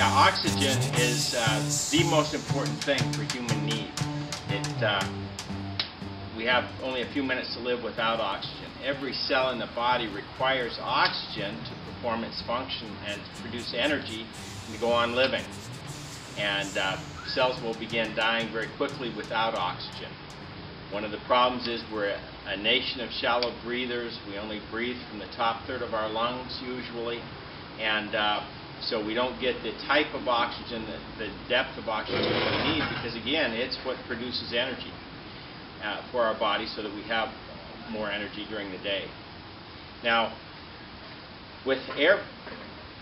Yeah, oxygen is the most important thing for human need. We have only a few minutes to live without oxygen. Every cell in the body requires oxygen to perform its function and to produce energy to go on living. And cells will begin dying very quickly without oxygen. One of the problems is we're a nation of shallow breathers. We only breathe from the top third of our lungs usually. And so we don't get the type of oxygen, the depth of oxygen we need, because again, it's what produces energy for our body so that we have more energy during the day. Now, with air,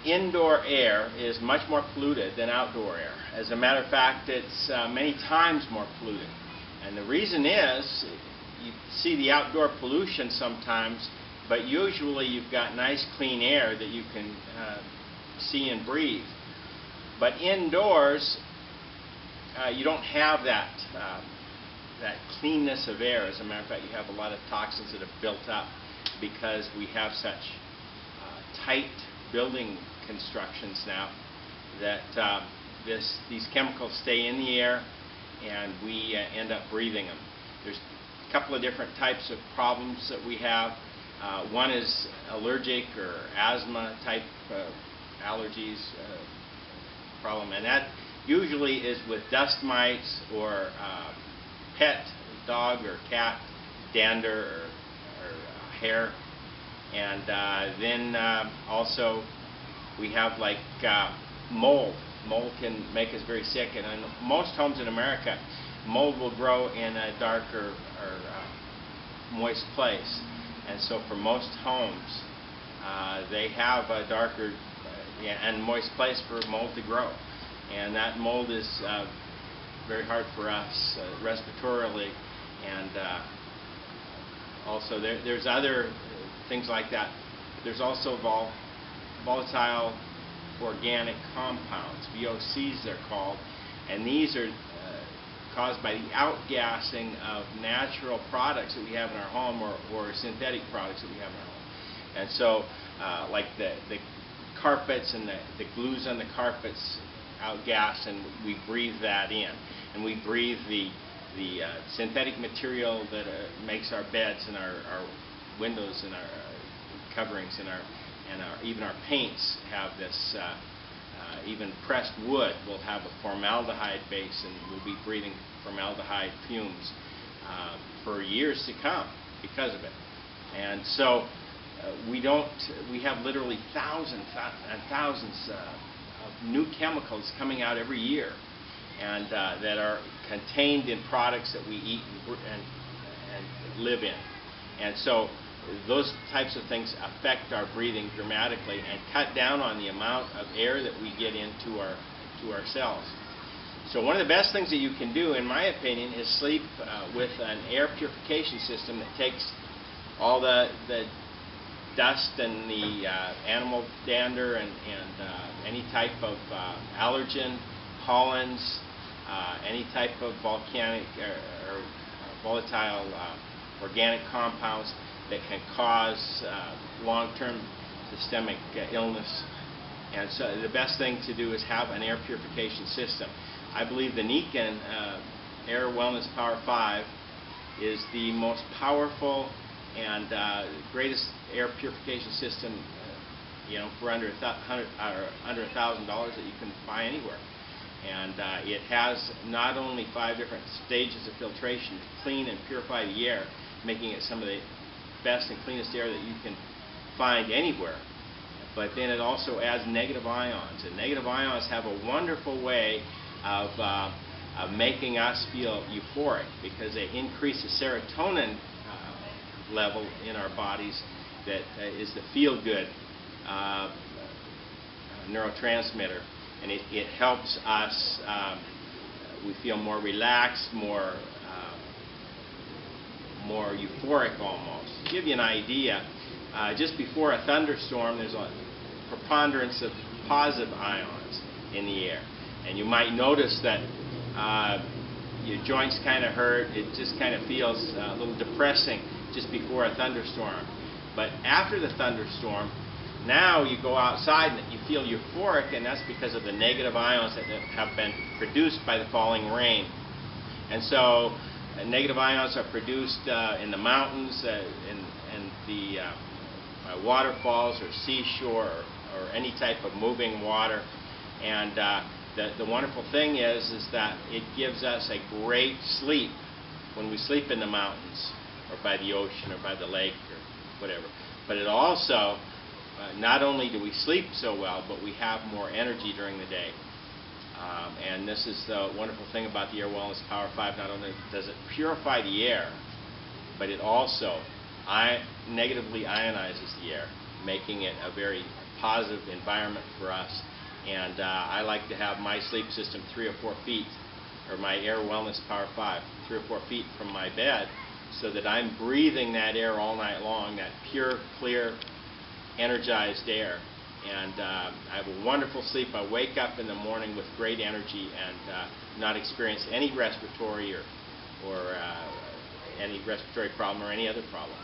indoor air is much more polluted than outdoor air. As a matter of fact, it's many times more polluted. And the reason is, you see the outdoor pollution sometimes, but usually you've got nice clean air that you can see and breathe. But indoors, you don't have that cleanness of air. As a matter of fact, you have a lot of toxins that have built up because we have such tight building constructions now that these chemicals stay in the air and we end up breathing them. There's a couple of different types of problems that we have. One is allergic or asthma type allergies problem, and that usually is with dust mites or pet dog or cat dander or hair. And then also we have like mold. Mold can make us very sick, and in most homes in America, mold will grow in a darker or moist place. And so for most homes, they have a darker and moist place for mold to grow. And that mold is very hard for us respiratorily, and also there's other things like that. There's also volatile organic compounds, VOCs they're called, and these are caused by the outgassing of natural products that we have in our home or synthetic products that we have in our home. And so like the carpets and the glues on the carpets outgas, and we breathe that in. And we breathe the synthetic material that makes our beds and our windows and our coverings and even our paints have this. Even pressed wood will have a formaldehyde base, and we'll be breathing formaldehyde fumes for years to come because of it. And so we have literally thousands and thousands of new chemicals coming out every year, and that are contained in products that we eat and live in. And so those types of things affect our breathing dramatically and cut down on the amount of air that we get into our cells. So one of the best things that you can do, in my opinion, is sleep with an air purification system that takes all the dust and the animal dander and any type of allergen, pollens, any type of volcanic or volatile organic compounds that can cause long-term systemic illness. And so the best thing to do is have an air purification system. I believe the Niken Air Wellness Power 5 is the most powerful and greatest air purification system, for under $1,000 that you can buy anywhere. And it has not only 5 different stages of filtration to clean and purify the air, making it some of the best and cleanest air that you can find anywhere, but then it also adds negative ions, and negative ions have a wonderful way of making us feel euphoric, because they increase the serotonin level in our bodies that is the feel-good neurotransmitter, and it helps us, we feel more relaxed, more euphoric almost. To give you an idea, just before a thunderstorm, there's a preponderance of positive ions in the air. And you might notice that your joints kind of hurt, it just kind of feels a little depressing just before a thunderstorm. But after the thunderstorm, Now you go outside and you feel euphoric, and that's because of the negative ions that have been produced by the falling rain. And so negative ions are produced in the mountains, in the waterfalls or seashore, or any type of moving water. And the wonderful thing is that it gives us a great sleep when we sleep in the mountains or by the ocean or by the lake or whatever. But it also, not only do we sleep so well, but we have more energy during the day. And this is the wonderful thing about the Air Wellness Power 5. Not only does it purify the air, but it also negatively ionizes the air, making it a very positive environment for us. And I like to have my sleep system 3 or 4 feet, or my Air Wellness Power 5, 3 or 4 feet from my bed, so that I'm breathing that air all night long, that pure, clear, energized air. And I have a wonderful sleep. I wake up in the morning with great energy and not experience any respiratory or any respiratory problem or any other problem.